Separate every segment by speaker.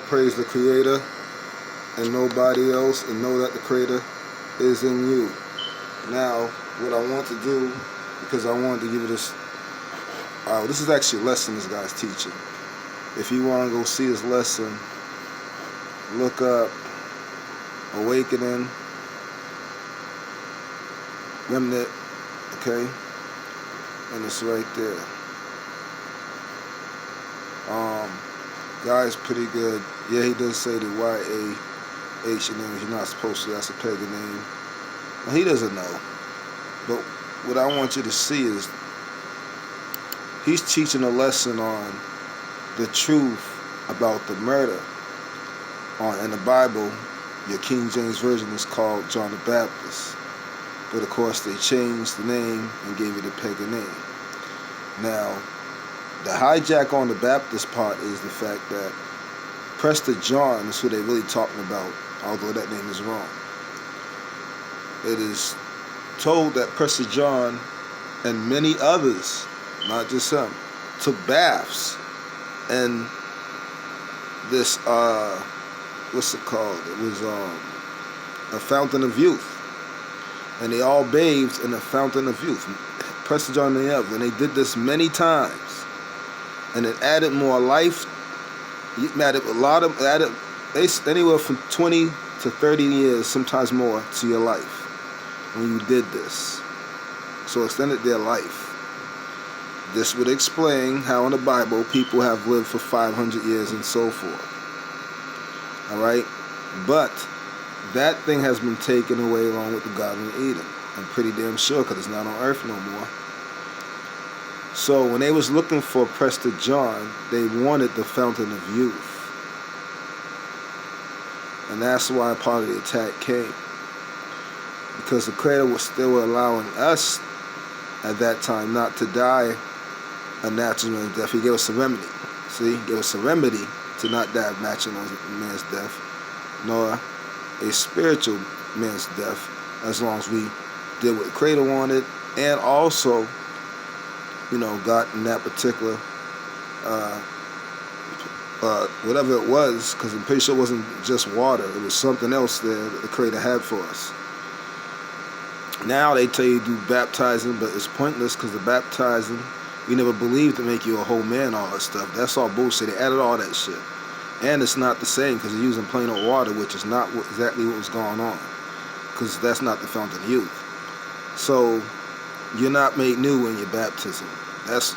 Speaker 1: praise the Creator and nobody else, and know that the Creator is in you. Now, what I want to do, because I wanted to give you this, this is actually a lesson this guy's teaching. If you want to go see his lesson, look up Awakening Remnant, okay? And it's right there. Guy's pretty good. Yeah, he does say the Y-A-H name. You're not supposed to. That's a pagan name. Well, he doesn't know. But what I want you to see is he's teaching a lesson on the truth about the murder. In the Bible, your King James Version is called John the Baptist. But of course, they changed the name and gave it a pagan name. Now, the hijack on the Baptist part is the fact that Prester John is who they're really talking about, although that name is wrong. It is told that Prester John and many others, not just him, took baths in this, what's it called? It was a fountain of youth. And they all bathed in a fountain of youth. Prester John and the others. And they did this many times. And it added more life. It added anywhere from 20 to 30 years, sometimes more, to your life when you did this. So extended their life. This would explain how in the Bible people have lived for 500 years and so forth. Alright? But that thing has been taken away along with the Garden of Eden. I'm pretty damn sure, because it's not on earth no more. So when they was looking for Prester John, they wanted the fountain of youth. And that's why part of the attack came. Because the Creator was still allowing us at that time not to die a natural man's death. He gave us a remedy. See, he gave us a remedy to not die a natural man's death, nor a spiritual man's death, as long as we did what the Creator wanted, and also, got in that particular, whatever it was, because I'm pretty sure it wasn't just water, it was something else there that the Creator had for us. Now they tell you to do baptizing, but it's pointless, because the baptizing, we never believed to make you a whole man, all that stuff. That's all bullshit. They added all that shit. And it's not the same, because they're using plain old water, which is not exactly what was going on, because that's not the fountain of youth. So you're not made new in your baptism.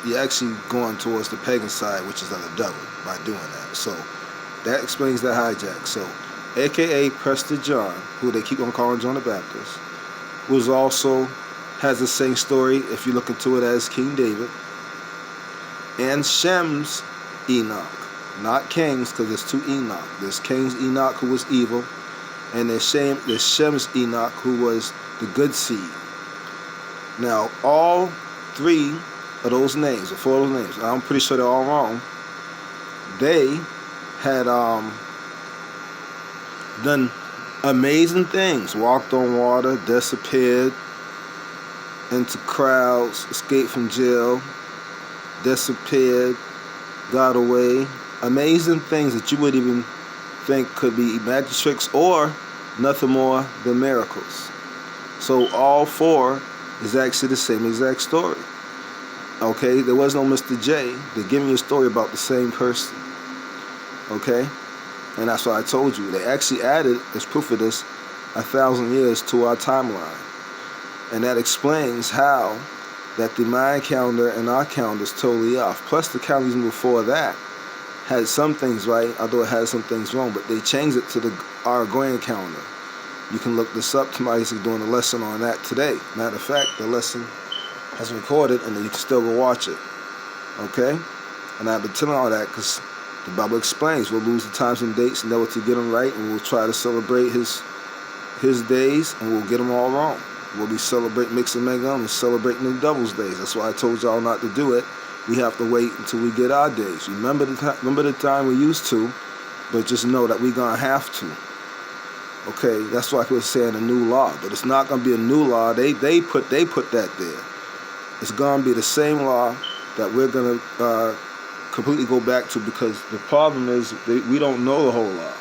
Speaker 1: You're actually going towards the pagan side, which is of the devil, by doing that. So that explains that hijack. So AKA Prester John, who they keep on calling John the Baptist, has the same story, if you look into it, as King David, and Shem's Enoch. Not King's, because there's two Enoch. There's King's Enoch, who was evil, and there's Shem's Enoch, who was the good seed. Now, all three of those names, or four of those names, I'm pretty sure they're all wrong, they had done amazing things. Walked on water, disappeared into crowds, escaped from jail, disappeared, got away. Amazing things that you wouldn't even think could be magic tricks or nothing more than miracles. So all four is actually the same exact story. Okay, there was no Mr. J. They're giving you a story about the same person. Okay, and that's why I told you. They actually added, as proof of this, 1,000 years to our timeline. And that explains how that the Mayan calendar and our calendar is totally off. Plus the calendars before that had some things right, although it had some things wrong, but they changed it to the Gregorian calendar. You can look this up. Somebody's doing a lesson on that today. Matter of fact, the lesson has recorded, and you can still go watch it. Okay? And I've been telling all that because the Bible explains we'll lose the times and dates, never to get them right, and we'll try to celebrate his days, and we'll get them all wrong. We'll be celebrating Mixing Megum and celebrating the Devil's days. That's why I told y'all not to do it. We have to wait until we get our days. Remember the time we used to, but just know that we're gonna have to. Okay, that's why we're saying a new law, but it's not gonna be a new law. They put that there. It's gonna be the same law that we're gonna completely go back to, because the problem is we don't know the whole law.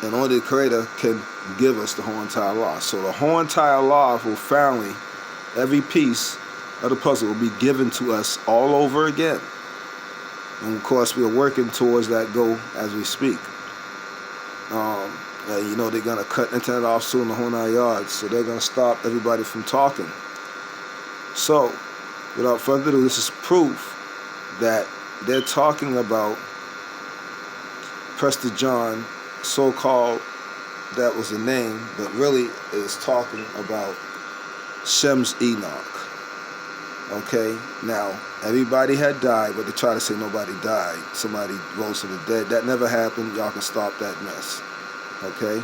Speaker 1: And only the Creator can give us the whole entire law. So the whole entire law will finally, every piece of the puzzle will be given to us all over again. And of course, we are working towards that goal as we speak. You know, they're going to cut internet off soon, the whole 9 yards. So they're going to stop everybody from talking. So, without further ado, this is proof that they're talking about Prester John, so-called, that was the name, but really is talking about Shem's Enoch. Okay, now everybody had died, but they try to say nobody died. Somebody rose from the dead. That never happened. Y'all can stop that mess. Okay?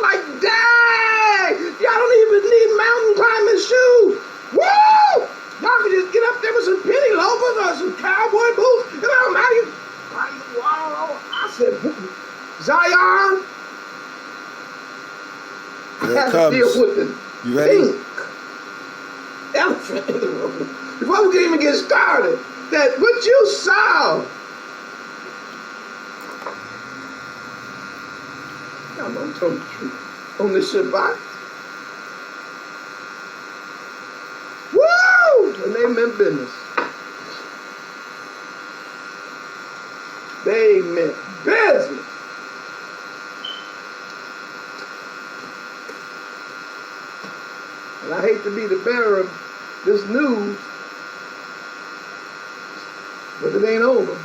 Speaker 2: Like, dang! Y'all don't even need mountain climbing shoes. Woo! Y'all can just get up there with some penny loafers or some cowboy boots. And I'm out here. I said, Zion.
Speaker 1: Here
Speaker 2: I
Speaker 1: it
Speaker 2: have to deal
Speaker 1: comes.
Speaker 2: with the
Speaker 1: You ready?
Speaker 2: pink elephant in the room. Before we can even get started, that what you saw. I'm gonna tell the truth. On the Shabbat. Woo! And they meant business. They meant business. And I hate to be the bearer of this news, but it ain't over.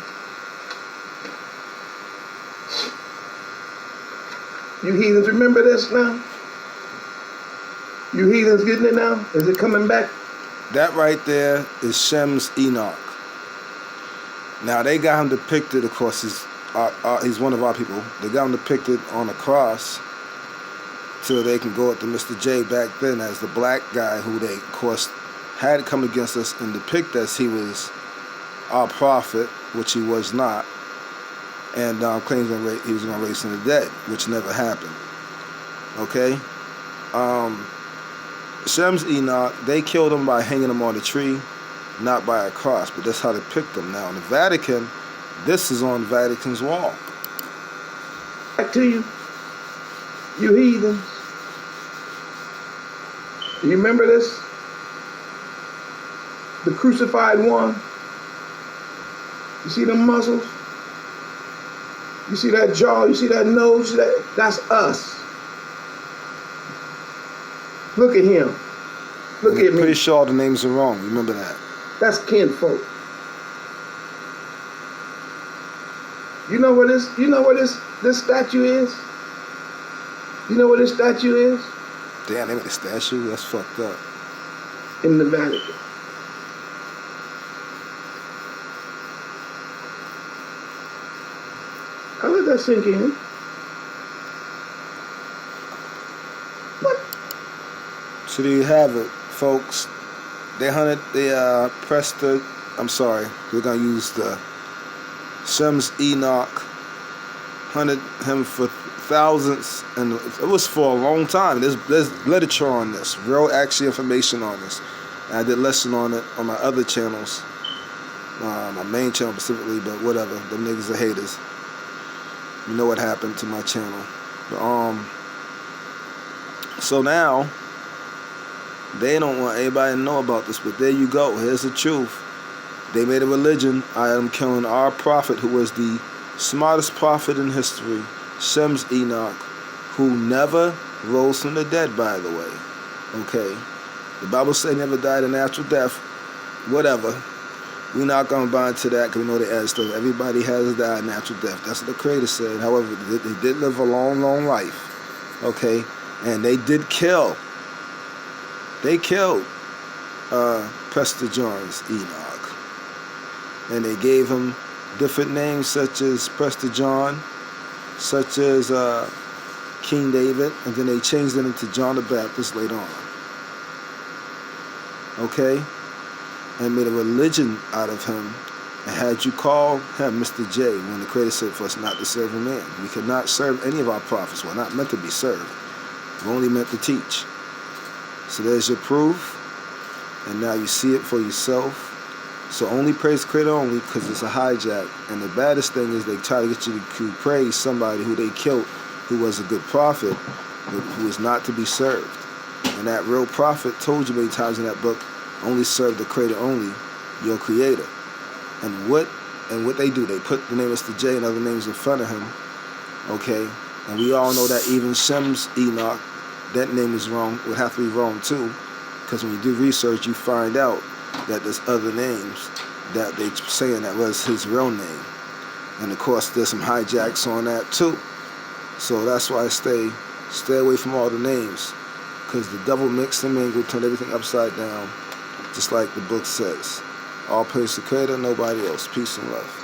Speaker 2: You heathens remember this now? You heathens getting it now? Is it coming back?
Speaker 1: That right there is Shem's Enoch. Now they got him depicted, of course, he's one of our people. They got him depicted on a cross till they can go up to Mr. J back then as the black guy who they, of course, had come against us and depict us. He was our prophet, which he was not, and claims that he was going to raise from the dead, which never happened. Okay? Shem's Enoch, they killed him by hanging him on a tree, not by a cross, but that's how they picked him. Now in the Vatican, this is on Vatican's wall.
Speaker 2: Back to you, you heathens. Do you remember this? The crucified one. You see them muscles? You see that jaw? You see that nose? That's us. Look at him. Look at me.
Speaker 1: Pretty sure the names are wrong. Remember that.
Speaker 2: That's kinfolk. You know where this statue is? You know where this statue is?
Speaker 1: Damn, they made a statue? That's fucked up.
Speaker 2: In the Vatican. I let that sink in. What?
Speaker 1: So there you have it, folks. Prester, I'm sorry, we're going to use the Shem's Enoch, hunted him for thousands, and it was for a long time. There's literature on this, real actually information on this. And I did lesson on it on my other channels, my main channel specifically, but whatever, them niggas are haters. You know what happened to my channel. But, so now, they don't want anybody to know about this, but there you go. Here's the truth. They made a religion. I am killing our prophet, who was the smartest prophet in history, Shem's Enoch, who never rose from the dead, by the way. Okay? The Bible says he never died a natural death. Whatever. We're not going to buy into that because we know the ad stuff. Everybody has died a natural death. That's what the Creator said. However, they did live a long, long life. Okay? And they did kill. They killed Prester John's Enoch. And they gave him different names such as Prester John, such as King David, and then they changed it into John the Baptist later on. Okay? And made a religion out of him, and had you call him Mr. J when the Creator said for us not to serve a man. We could not serve any of our prophets. We're not meant to be served. We're only meant to teach. So there's your proof, and now you see it for yourself. So only praise the Creator only, because it's a hijack. And the baddest thing is they try to get you to praise somebody who they killed, who was a good prophet, but who is not to be served. And that real prophet told you many times in that book, only serve the Creator only, your Creator. And what they do, they put the name Mr. J and other names in front of him, okay? And we all know that even Shem's Enoch, that name is wrong, would have to be wrong too, because when you do research, you find out that there's other names that they saying that was his real name. And of course, there's some hijacks on that too. So that's why I stay away from all the names, because the devil mixed and mingled, turned everything upside down, just like the book says. All praise to the Creator, nobody else. Peace and love.